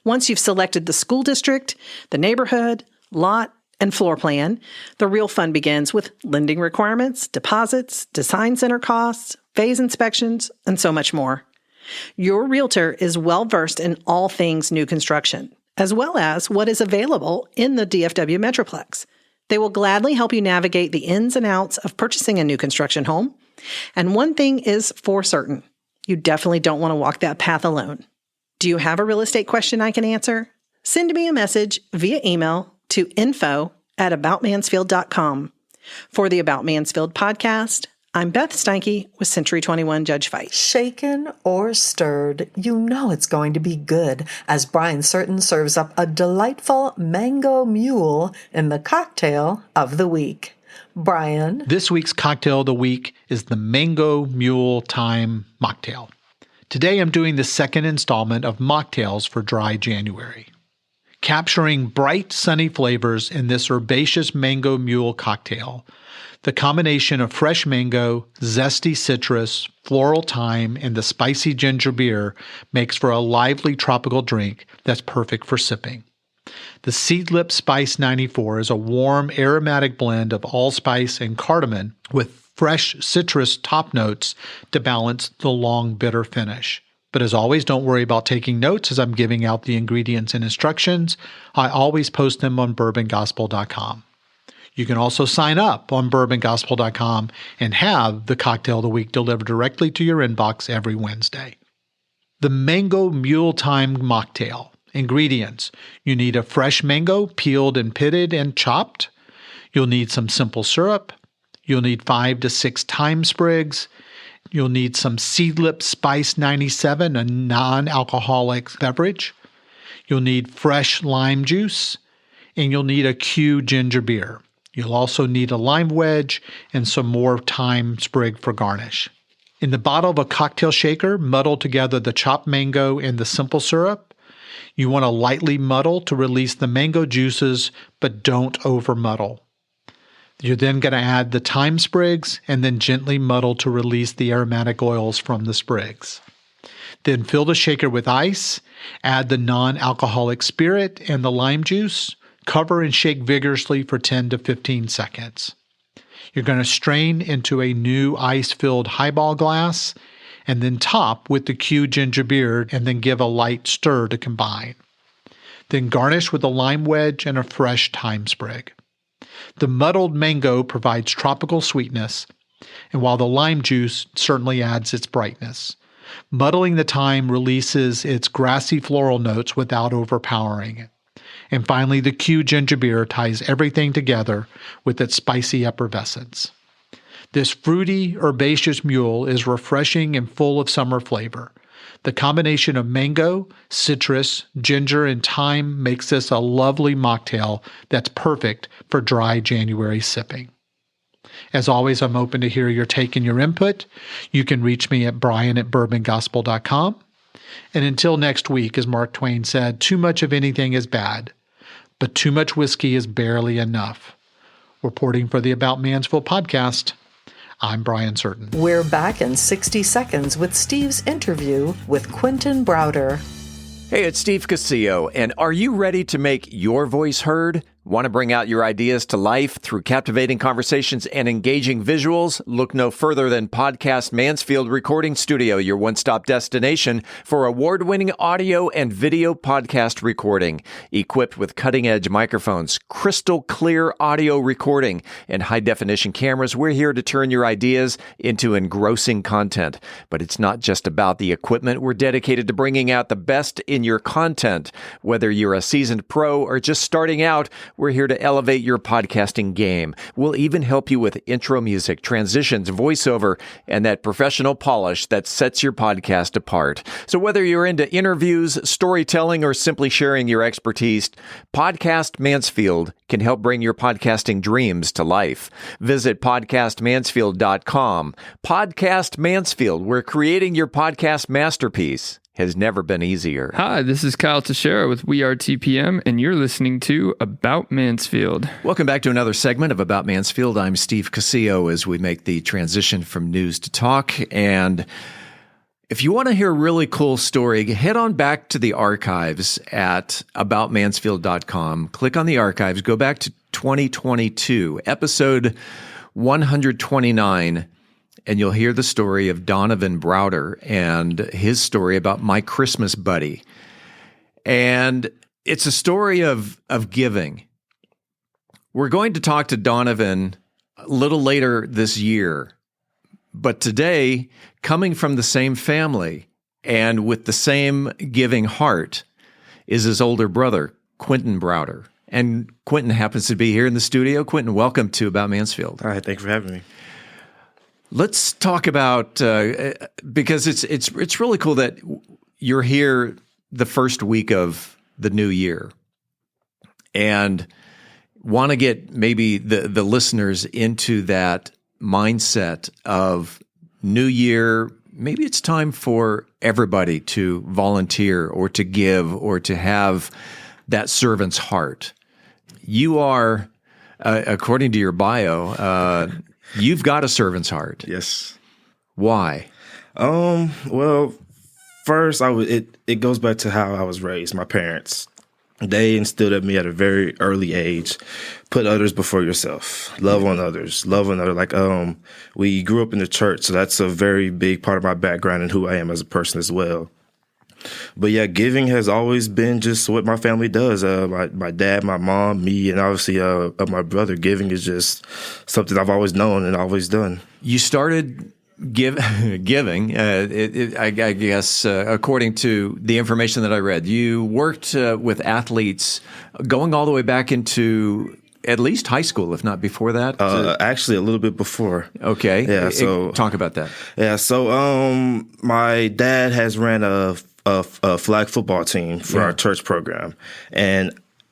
Once you've selected the school district, the neighborhood, lot, and floor plan, the real fun begins with lending requirements, deposits, design center costs, phase inspections, and so much more. Your realtor is well-versed in all things new construction, as well as what is available in the DFW Metroplex. They will gladly help you navigate the ins and outs of purchasing a new construction home. And one thing is for certain, you definitely don't want to walk that path alone. Do you have a real estate question I can answer? Send me a message via email to info@aboutmansfield.com. For the About Mansfield podcast, I'm Beth Steinke with Century 21 Judge Fight. Shaken or stirred, you know it's going to be good as Brian Certain serves up a delightful mango mule in the cocktail of the week. Brian? This week's cocktail of the week is the Mango Mule Time Mocktail. Today I'm doing the second installment of mocktails for dry January. capturing bright, sunny flavors in this herbaceous mango mule cocktail. The combination of fresh mango, zesty citrus, floral thyme, and the spicy ginger beer makes for a lively tropical drink that's perfect for sipping. The Seedlip Spice 94 is a warm, aromatic blend of allspice and cardamom with fresh citrus top notes to balance the long, bitter finish. But as always, don't worry about taking notes as I'm giving out the ingredients and instructions. I always post them on bourbongospel.com. You can also sign up on bourbongospel.com and have the cocktail of the week delivered directly to your inbox every Wednesday. The Mango Mule Thyme Mocktail. Ingredients. You need a fresh mango, peeled and pitted and chopped. You'll need some simple syrup. You'll need 5 to 6 thyme sprigs. You'll need some Seedlip Spice 97, a non-alcoholic beverage. You'll need fresh lime juice. And you'll need a Q ginger beer. You'll also need a lime wedge and some more thyme sprig for garnish. In the bottle of a cocktail shaker, muddle together the chopped mango and the simple syrup. You want to lightly muddle to release the mango juices, but don't over muddle. You're then going to add the thyme sprigs and then gently muddle to release the aromatic oils from the sprigs. Then fill the shaker with ice, add the non-alcoholic spirit and the lime juice, cover and shake vigorously for 10 to 15 seconds. You're going to strain into a new ice-filled highball glass and then top with the Q ginger beer and then give a light stir to combine. Then garnish with a lime wedge and a fresh thyme sprig. The muddled mango provides tropical sweetness, and while the lime juice certainly adds its brightness. Muddling the thyme releases its grassy floral notes without overpowering it. And finally, the Q ginger beer ties everything together with its spicy effervescence. This fruity, herbaceous mule is refreshing and full of summer flavor. The combination of mango, citrus, ginger, and thyme makes this a lovely mocktail that's perfect for dry January sipping. As always, I'm open to hear your take and your input. You can reach me at brian@bourbongospel.com. And until next week, as Mark Twain said, too much of anything is bad, but too much whiskey is barely enough. Reporting for the About Mansfield podcast, I'm Brian Certain. We're back in 60 seconds with Steve's interview with Quinton Browder. Hey, it's Steve Casillo, and are you ready to make your voice heard? Want to bring out your ideas to life through captivating conversations and engaging visuals? Look no further than Podcast Mansfield Recording Studio, your one-stop destination for award-winning audio and video podcast recording. Equipped with cutting-edge microphones, crystal clear audio recording, and high-definition cameras, we're here to turn your ideas into engrossing content. But it's not just about the equipment. We're dedicated to bringing out the best in your content. Whether you're a seasoned pro or just starting out, we're here to elevate your podcasting game. We'll even help you with intro music, transitions, voiceover, and that professional polish that sets your podcast apart. So whether you're into interviews, storytelling, or simply sharing your expertise, Podcast Mansfield can help bring your podcasting dreams to life. Visit podcastmansfield.com. Podcast Mansfield, where creating your podcast masterpiece has never been easier. Hi, this is Kyle Teixeira with We Are TPM, and you're listening to About Mansfield. Welcome back to another segment of About Mansfield. I'm Steve Casillo as we make the transition from news to talk. And if you want to hear a really cool story, head on back to the archives at aboutmansfield.com. Click on the archives, go back to 2022, episode 129, and you'll hear the story of Donovan Browder and his story about My Christmas Buddy. And it's a story of giving. We're going to talk to Donovan a little later this year, but today, coming from the same family and with the same giving heart, is his older brother, Quinton Browder. And Quinton happens to be here in the studio. Quinton, welcome to About Mansfield. All right, thanks for having me. Let's talk about, because it's really cool that you're here the first week of the new year and want to get maybe the listeners into that mindset of new year. Maybe it's time for everybody to volunteer or to give or to have that servant's heart. You are, according to your bio, you've got a servant's heart. Yes. Why? Well, first, it goes back to how I was raised. My parents, they instilled at me at a very early age, put others before yourself, love on others, love on others. Like, we grew up in the church, so that's a very big part of my background and who I am as a person as well. But yeah, giving has always been just what my family does. My dad, my mom, me, and obviously my brother. Giving is just something I've always known and always done. You started giving, I guess, according to the information that I read. You worked with athletes going all the way back into at least high school, if not before that. Actually, a little bit before. Okay. Yeah. So talk about that. Yeah. So my dad has ran a flag football team for our church program, and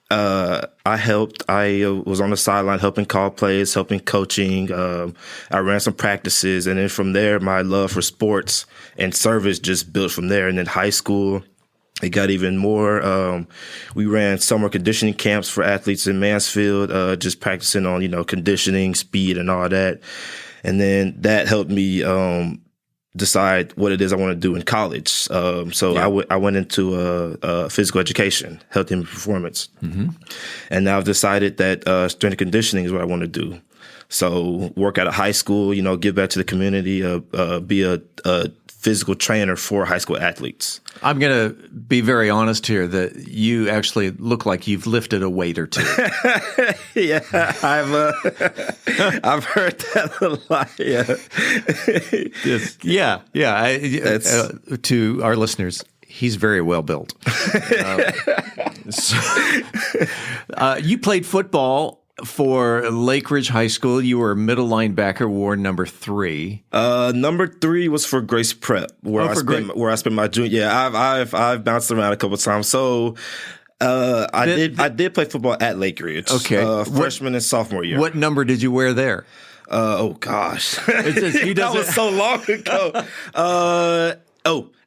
I helped. I was on the sideline helping call plays, helping coaching. I ran some practices, and then from there, my love for sports and service just built from there. And then high school, it got even more. We ran summer conditioning camps for athletes in Mansfield, just practicing on conditioning, speed, and all that. And then that helped me decide what it is I want to do in college. So I went into physical education, health and performance. Mm-hmm. And now I've decided that strength and conditioning is what I want to do. So work out of high school, give back to the community, be a physical trainer for high school athletes. I'm going to be very honest here that you actually look like you've lifted a weight or two. Yeah, I've heard that a lot. Yeah. To our listeners, he's very well built. You played football for Lake Ridge High School. You were middle linebacker, wore number 3. Number 3 was for Grace Prep, where I spent my junior. Yeah, I've bounced around a couple of times. So I did play football at Lake Ridge. Okay, freshman and sophomore year. What number did you wear there? Oh gosh, that was so long ago.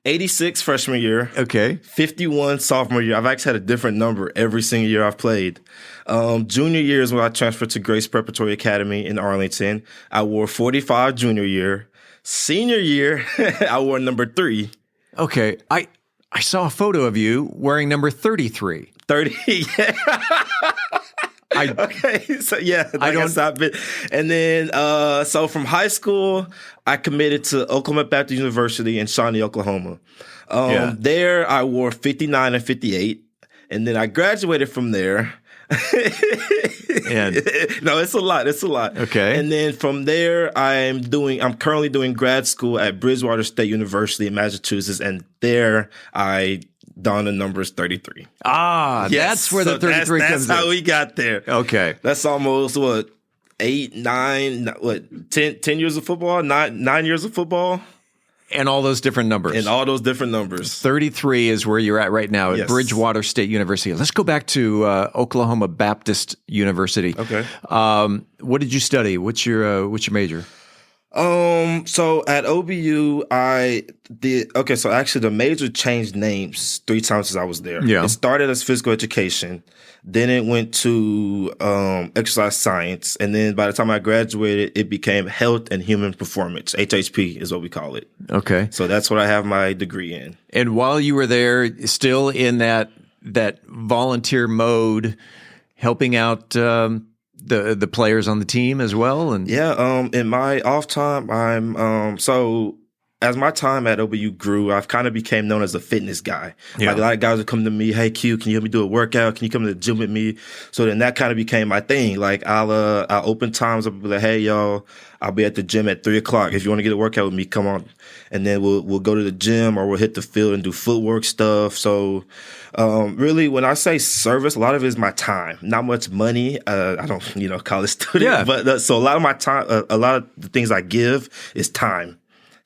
86 freshman year. Okay. 51 sophomore year. I've actually had a different number every single year I've played. Junior year is when I transferred to Grace Preparatory Academy in Arlington. I wore 45 junior year. Senior year, I wore number 3. Okay. I saw a photo of you wearing number 33. 30, yeah. Okay, so yeah, and then so from high school, I committed to Oklahoma Baptist University in Shawnee, Oklahoma. There, I wore 59 and 58, and then I graduated from there. No, it's a lot. Okay, and then from there, I'm currently doing grad school at Bridgewater State University in Massachusetts, and there I donned the numbers 33. Yes, that's where the 33 comes in. That's how we got there. Okay. That's almost, 10 years of football? 9 years of football? And all those different numbers. 33 is where you're at right now at Bridgewater State University. Let's go back to Oklahoma Baptist University. Okay. What did you study? What's your major? So at OBU, so actually the major changed names 3 times since I was there. Yeah. It started as physical education, then it went to exercise science, and then by the time I graduated, it became health and human performance. HHP is what we call it. Okay. So that's what I have my degree in. And while you were there, still in that volunteer mode, helping out the players on the team as well? And in my off time, I'm so as my time at OBU grew, I've kind of became known as a fitness guy. Like a lot of guys would come to me, "Hey Q, can you help me do a workout? Can you come to the gym with me?" So then that kind of became my thing. Like I'll open times, I'll be like, "Hey y'all, I'll be at the gym at 3:00. If you want to get a workout with me, come on." And then we'll go to the gym or we'll hit the field and do footwork stuff. So really, when I say service, a lot of it is my time, not much money. I don't, college student, but so a lot of my time, a lot of the things I give is time,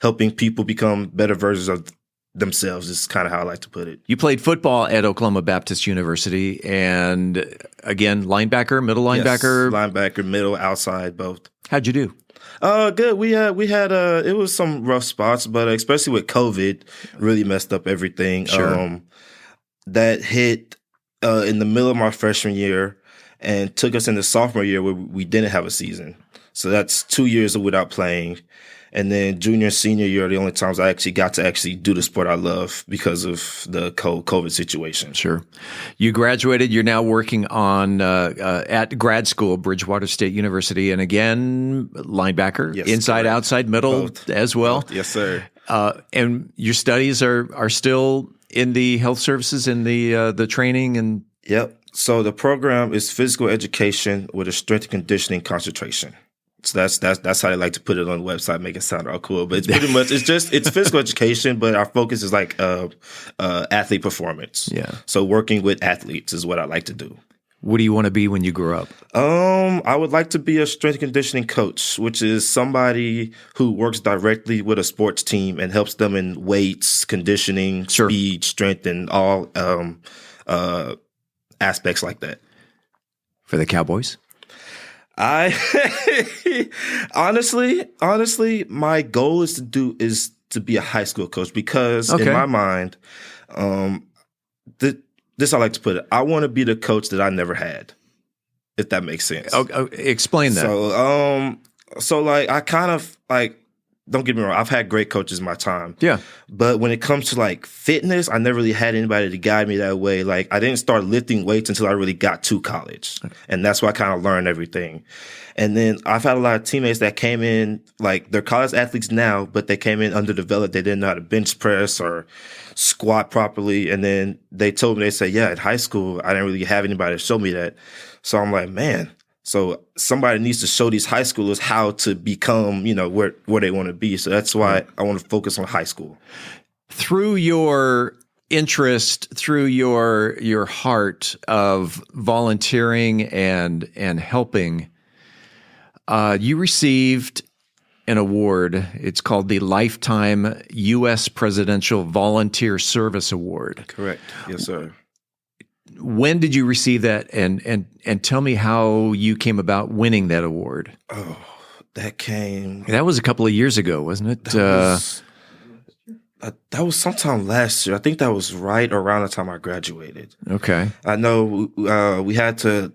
helping people become better versions of themselves is kind of how I like to put it. You played football at Oklahoma Baptist University, and again, linebacker, middle linebacker, linebacker, middle, outside, both. How'd you do? Good. We had it was some rough spots, but especially with COVID, really messed up everything. Sure. That hit in the middle of my freshman year and took us into sophomore year where we didn't have a season. So that's 2 years without playing. And then junior and senior year are the only times I actually got to actually do the sport I love because of the COVID situation. Sure. You graduated. You're now working on at grad school, Bridgewater State University. And again, linebacker, yes, inside, correct. Outside, middle both, as well. Both. Yes, sir. And your studies are still in the health services and the training and. Yep. So the program is physical education with a strength and conditioning concentration. So that's how they like to put it on the website, make it sound all cool. But it's pretty much it's physical education, but our focus is like athlete performance. Yeah. So working with athletes is what I like to do. What do you want to be when you grow up? I would like to be a strength and conditioning coach, which is somebody who works directly with a sports team and helps them in weights, conditioning, sure. speed, strength, and all aspects like that. For the Cowboys? I honestly, my goal is to be a high school coach because in my mind, this I like to put it. I want to be the coach that I never had, if that makes sense. Explain that. So like I kind of like. Don't get me wrong, I've had great coaches in my time. Yeah. But when it comes to like fitness, I never really had anybody to guide me that way. Like I didn't start lifting weights until I really got to college. And that's where I kind of learned everything. And then I've had a lot of teammates that came in, like they're college athletes now, but they came in underdeveloped. They didn't know how to bench press or squat properly. And then they told me, they said, yeah, in high school, I didn't really have anybody to show me that. So I'm like, man. So somebody needs to show these high schoolers how to become, where they want to be. So that's why I want to focus on high school. Through your interest, through your heart of volunteering and helping, you received an award. It's called the Lifetime U.S. Presidential Volunteer Service Award. Correct. Yes, sir. When did you receive that, and tell me how you came about winning that award? Oh, that was a couple of years ago, wasn't it? That was sometime last year. I think that was right around the time I graduated. Okay. I know we had to,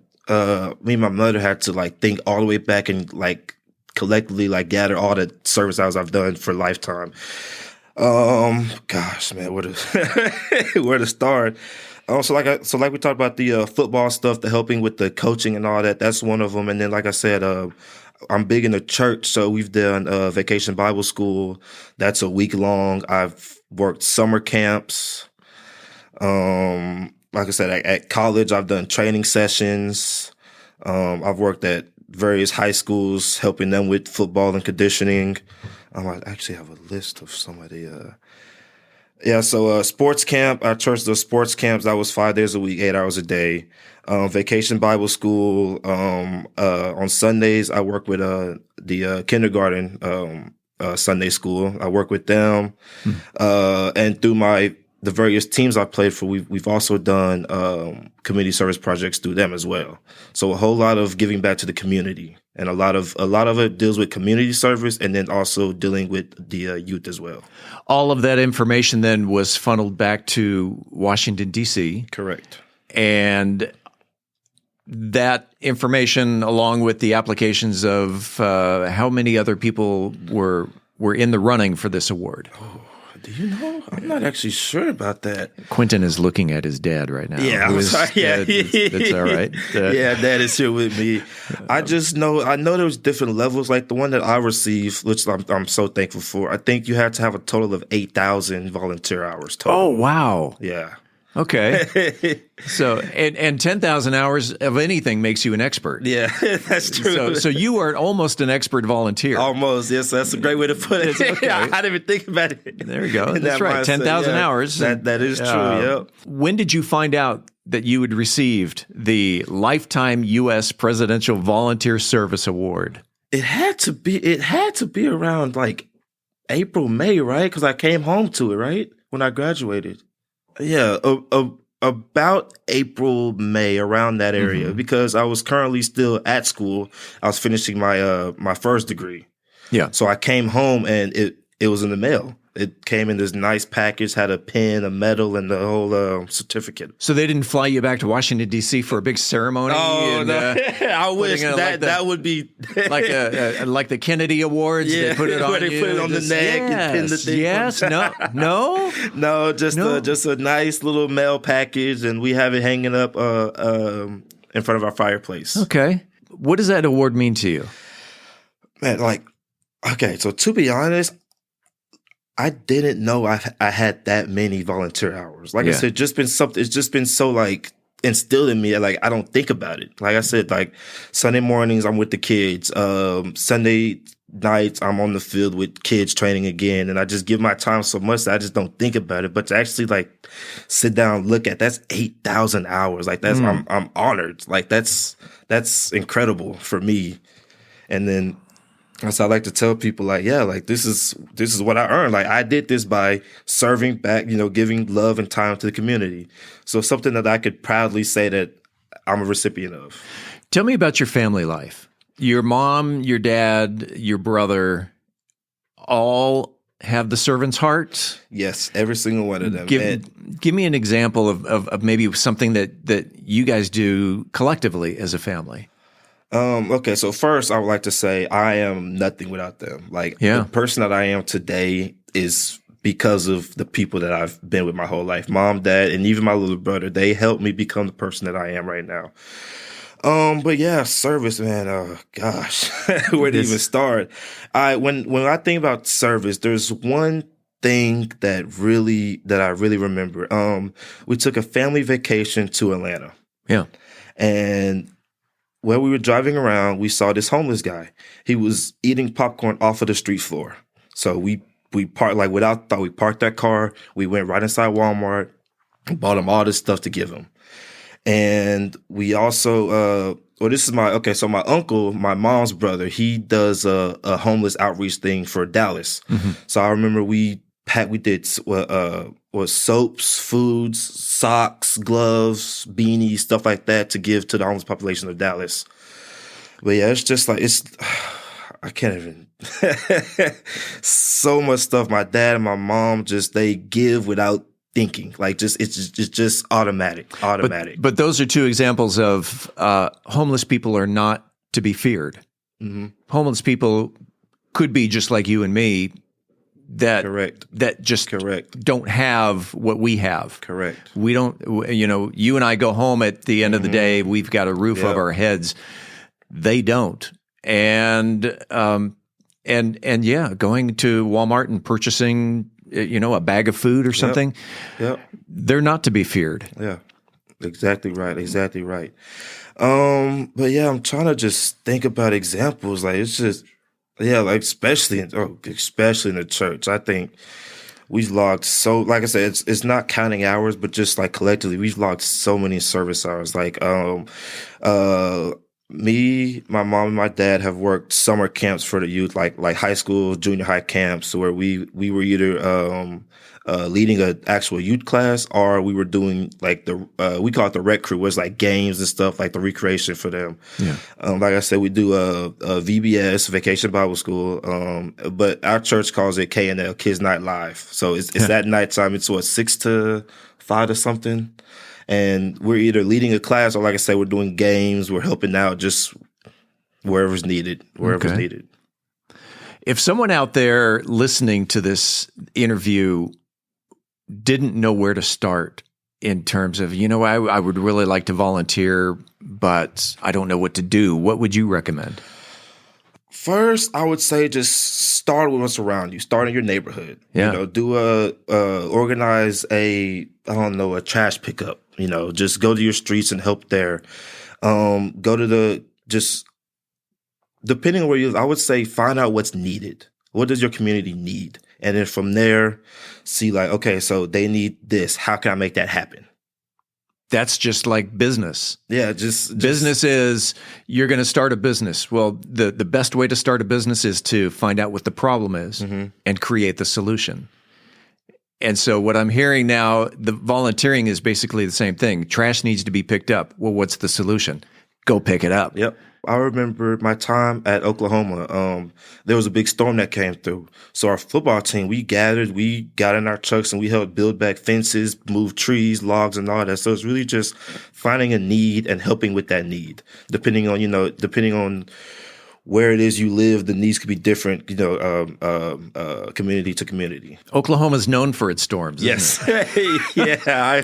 me and my mother had to like think all the way back and like collectively like gather all the service hours I've done for Lifetime. Gosh, man, where to start? So like we talked about the football stuff, the helping with the coaching and all that. That's one of them. And then, like I said, I'm big in the church, so we've done Vacation Bible School. That's a week long. I've worked summer camps. Like I said, at college, I've done training sessions. I've worked at various high schools, helping them with football and conditioning. I actually have a list of some of the. So sports camp, our church does sports camps. That was 5 days a week, 8 hours a day. Vacation Bible School. On Sundays, I work with the kindergarten Sunday school. I work with them. And through the various teams I played for, we've also done community service projects through them as well. So a whole lot of giving back to the community. And a lot of it deals with community service and then also dealing with the youth as well. All of that information then was funneled back to Washington, D.C. Correct. And that information, along with the applications of how many other people were in the running for this award. Oh, do you know? I'm not actually sure about that. Quinton is looking at his dad right now. Yeah, I'm sorry. Yeah, that's all right. Yeah, Dad is here with me. I know there was different levels. Like the one that I received, which I'm so thankful for. I think you had to have a total of 8,000 volunteer hours total. Oh, wow. Yeah. Okay. So, and 10,000 hours of anything makes you an expert. Yeah, that's true. So you are almost an expert volunteer. Almost, yes. That's a great way to put it. Okay. I didn't even think about it. There you go. That's right. 10,000 hours. That is true, yep. When did you find out that you had received the Lifetime U.S. Presidential Volunteer Service Award? It had to be around like April, May, right? Because I came home to it, right? When I graduated. Yeah, about April, May, around that area, because I was currently still at school. I was finishing my first degree. Yeah. So I came home and it was in the mail. It came in this nice package, had a pin, a medal, and the whole certificate. So they didn't fly you back to Washington, D.C. for a big ceremony? Oh, no. I wish that would be... like the Kennedy Awards, yeah, they put it on where they put it on the neck and pin the thing. Yes, no, just a nice little mail package, and we have it hanging up in front of our fireplace. Okay. What does that award mean to you? Man, okay, so to be honest, I didn't know I had that many volunteer hours. Like I said, it's just been so instilled in me. I don't think about it. Like I said, Sunday mornings I'm with the kids. Sunday nights I'm on the field with kids training again, and I just give my time so much that I just don't think about it. But to actually sit down, look at that's 8,000 hours. I'm honored. That's incredible for me. And then. So I like to tell people, this is what I earned. I did this by serving back, giving love and time to the community. So something that I could proudly say that I'm a recipient of. Tell me about your family life. Your mom, your dad, your brother, all have the servant's heart? Yes, every single one of them. Give me an example of maybe something that you guys do collectively as a family. Okay, so first I would like to say I am nothing without them. The person that I am today is because of the people that I've been with my whole life. Mom, dad, and even my little brother, they helped me become the person that I am right now. But yeah, service, man, gosh, where to even start? When I think about service, there's one thing that I really remember. We took a family vacation to Atlanta. Yeah. And while we were driving around, we saw this homeless guy. He was eating popcorn off of the street floor. So we parked, without thought, we parked that car. We went right inside Walmart, bought him all this stuff to give him. And we also, so my uncle, my mom's brother, he does a homeless outreach thing for Dallas. Mm-hmm. So I remember we did soaps, foods, socks, gloves, beanies, stuff like that to give to the homeless population of Dallas. But yeah, it's just I can't even, so much stuff. My dad and my mom they give without thinking. It's just automatic. But those are two examples of homeless people are not to be feared. Mm-hmm. Homeless people could be just like you and me, that just don't have what we have. Correct. We don't, you and I go home at the end of the day, we've got a roof over our heads. They don't. And going to Walmart and purchasing, a bag of food or something, they're not to be feared. Yeah, exactly right. But yeah, I'm trying to just think about examples. It's just, especially in the church. I think we've logged like I said, it's not counting hours, but just collectively, we've logged so many service hours. Me, my mom, and my dad have worked summer camps for the youth, like high school, junior high camps, where we were either leading an actual youth class, or we were doing we call it the rec crew, where it's games and stuff, the recreation for them. Yeah. Like I said, we do a VBS, Vacation Bible School, but our church calls it KNL, Kids Night Live. So it's that nighttime. It's 6 to 5 or something. And we're either leading a class or, like I said, we're doing games. We're helping out just wherever's needed. If someone out there listening to this interview didn't know where to start in terms of, I would really like to volunteer, but I don't know what to do, what would you recommend? First, I would say just start with what's around you. Start in your neighborhood. Yeah. Organize a trash pickup. Just go to your streets and help there. Go to depending on where you live, I would say find out what's needed. What does your community need? And then from there, see okay, so they need this. How can I make that happen? That's just like business. Yeah, just business is you're going to start a business. Well, the best way to start a business is to find out what the problem is and create the solution. And so what I'm hearing now, the volunteering is basically the same thing. Trash needs to be picked up. Well, what's the solution? Go pick it up. Yep. I remember my time at Oklahoma. There was a big storm that came through. So our football team, we got in our trucks and we helped build back fences, move trees, logs, and all that. So it's really just finding a need and helping with that need. Depending on where it is you live, the needs could be different, community to community. Oklahoma's known for its storms. Yes. Yeah.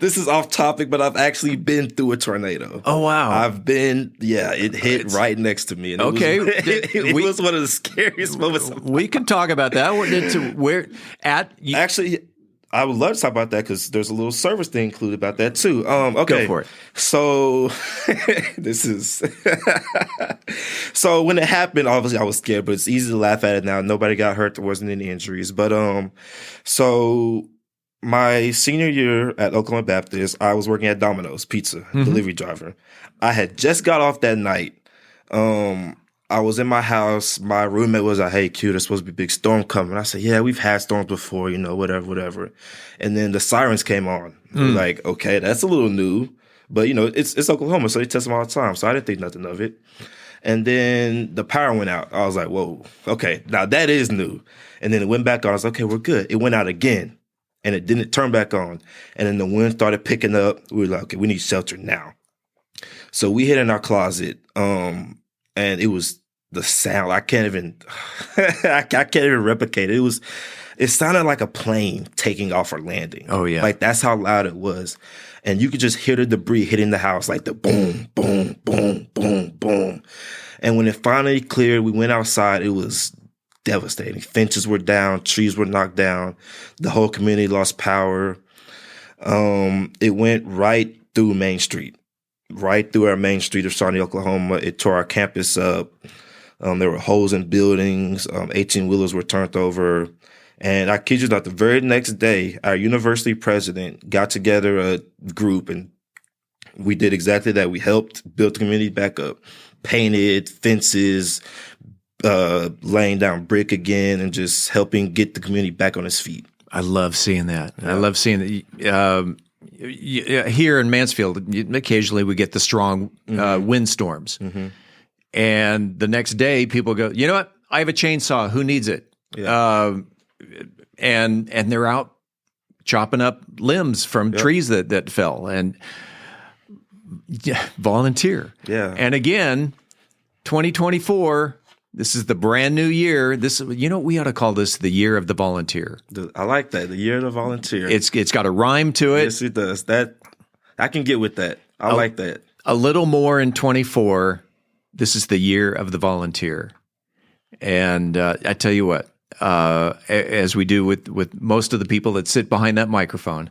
This is off topic, but I've actually been through a tornado. Oh, wow. It hit right next to me. And it was one of the scariest moments. We can talk about that. Actually, I would love to talk about that because there's a little service thing included about that too. Okay. Go for it. So so when it happened, obviously I was scared, but it's easy to laugh at it now. Nobody got hurt. There wasn't any injuries. But so my senior year at Oklahoma Baptist, I was working at Domino's Pizza, delivery driver. I had just got off that night. I was in my house. My roommate was like, "Hey, Q, there's supposed to be a big storm coming." I said, "Yeah, we've had storms before, whatever." And then the sirens came on. We're like, okay, that's a little new. But, it's Oklahoma, so they test them all the time. So I didn't think nothing of it. And then the power went out. I was like, whoa, okay, now that is new. And then it went back on. I was like, okay, we're good. It went out again. And it didn't turn back on. And then the wind started picking up. We were like, okay, we need shelter now. So we hid in our closet. And it was the sound. I can't even replicate it. It sounded like a plane taking off or landing. Oh yeah. Like that's how loud it was. And you could just hear the debris hitting the house, like the boom, boom, boom, boom, boom. And when it finally cleared, we went outside. It was devastating. Fences were down, trees were knocked down. The whole community lost power. It went right through Main Street. Right through our main street of Shawnee, Oklahoma. It tore our campus up. There were holes in buildings. 18-wheelers were turned over. And I kid you not, the very next day, our university president got together a group, and we did exactly that. We helped build the community back up, painted fences, laying down brick again, and just helping get the community back on its feet. I love seeing that. Yeah. I love seeing that. Here in Mansfield, occasionally we get the strong windstorms. Mm-hmm. And the next day, people go, you know what? I have a chainsaw. Who needs it? Yeah. And they're out chopping up limbs from trees that fell. And volunteer. Yeah. And again, 2024, this is the brand new year. We ought to call this the year of the volunteer. I like that. The year of the volunteer. It's got a rhyme to it. Yes, it does. That I can get with that. I like that. A little more in 24. This is the year of the volunteer. And I tell you what, as we do with most of the people that sit behind that microphone,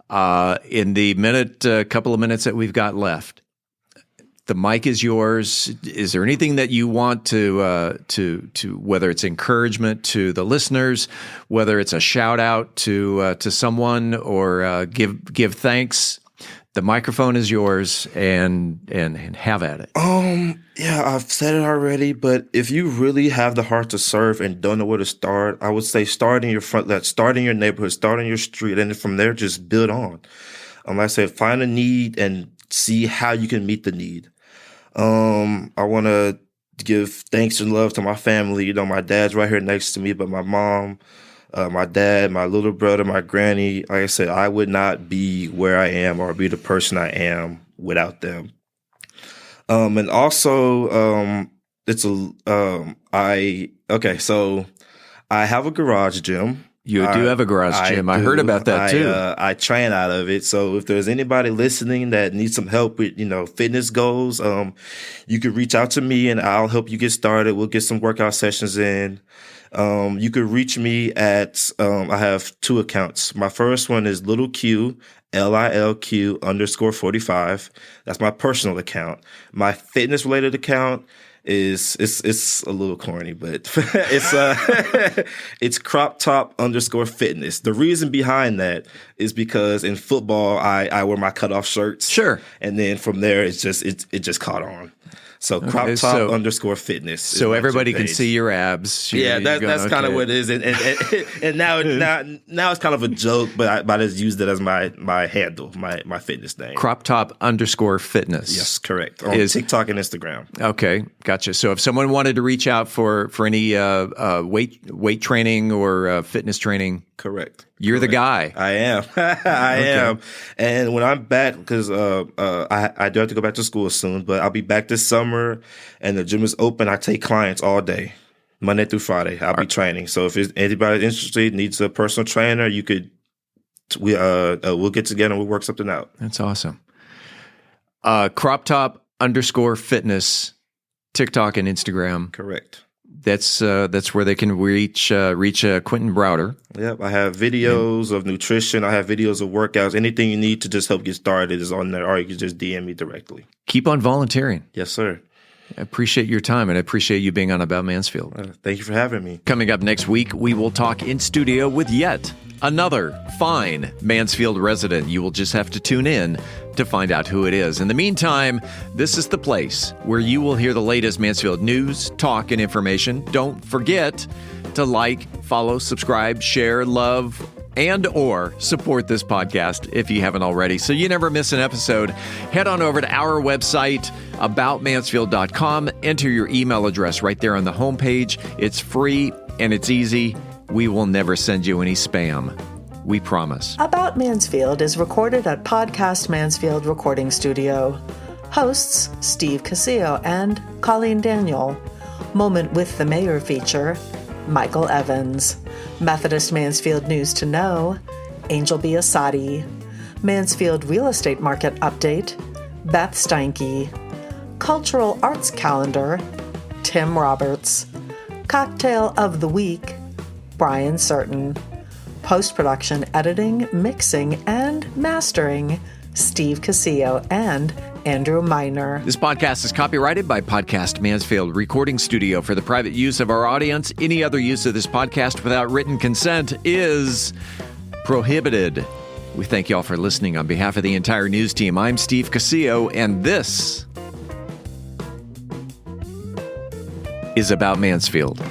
in the couple of minutes that we've got left, the mic is yours. Is there anything that you want to whether it's encouragement to the listeners, whether it's a shout out to someone, or give thanks? The microphone is yours, and have at it. Yeah, I've said it already, but if you really have the heart to serve and don't know where to start, I would say start in your start in your neighborhood, start in your street, and from there just build on. Like I said, find a need and see how you can meet the need. I want to give thanks and love to my family. My dad's right here next to me, but my mom, my dad, my little brother, my granny, like I said, I would not be where I am or be the person I am without them. And also, so I have a garage gym. You do have a garage gym. I heard about that too. I train out of it. So if there's anybody listening that needs some help with, fitness goals, you could reach out to me and I'll help you get started. We'll get some workout sessions in. You could reach me at, I have 2 accounts. My first one is Little Q, LILQ _45. That's my personal account. My fitness related account is, it's a little corny, but it's crop top _fitness. The reason behind that is because in football, I wear my cutoff shirts. Sure. And then from there, it just caught on. So crop top _fitness. So everybody can see your abs. That's kind of what it is. And now it's kind of a joke, but I just used it as my handle, my fitness name. Crop top _fitness. Yes, correct. On TikTok and Instagram. Okay, gotcha. So if someone wanted to reach out for any weight training or fitness training, correct. You're the guy. I am. I am. And when I'm back, because I do have to go back to school soon, but I'll be back this summer, and the gym is open. I take clients all day, Monday through Friday. I'll be training. So if anybody's interested, needs a personal trainer, we'll get together and we'll work something out. That's awesome. Crop top _fitness, TikTok and Instagram. Correct. That's where they can reach Quinton Browder. Yep, I have videos of nutrition. I have videos of workouts. Anything you need to just help get started is on there, or you can just DM me directly. Keep on volunteering. Yes, sir. I appreciate your time, and I appreciate you being on About Mansfield. Thank you for having me. Coming up next week, we will talk in studio with yet another fine Mansfield resident. You will just have to tune in to find out who it is. In the meantime, this is the place where you will hear the latest Mansfield news, talk, and information. Don't forget to like, follow, subscribe, share, love, and or support this podcast if you haven't already, so you never miss an episode. Head on over to our website, aboutmansfield.com. Enter your email address right there on the homepage. It's free and it's easy. We will never send you any spam. We promise. About Mansfield is recorded at Podcast Mansfield Recording Studio. Hosts Steve Casillo and Colleen Daniel. Moment with the Mayor feature, Michael Evans. Methodist Mansfield News to Know, Angel B. Asadi. Mansfield Real Estate Market Update, Beth Steinke. Cultural Arts Calendar, Tim Roberts. Cocktail of the Week, Brian Certain. Post-production editing, mixing, and mastering, Steve Casillo and Andrew Miner. This podcast is copyrighted by Podcast Mansfield Recording Studio for the private use of our audience. Any other use of this podcast without written consent is prohibited. We thank you all for listening. On behalf of the entire news team, I'm Steve Casillo, and this is About Mansfield.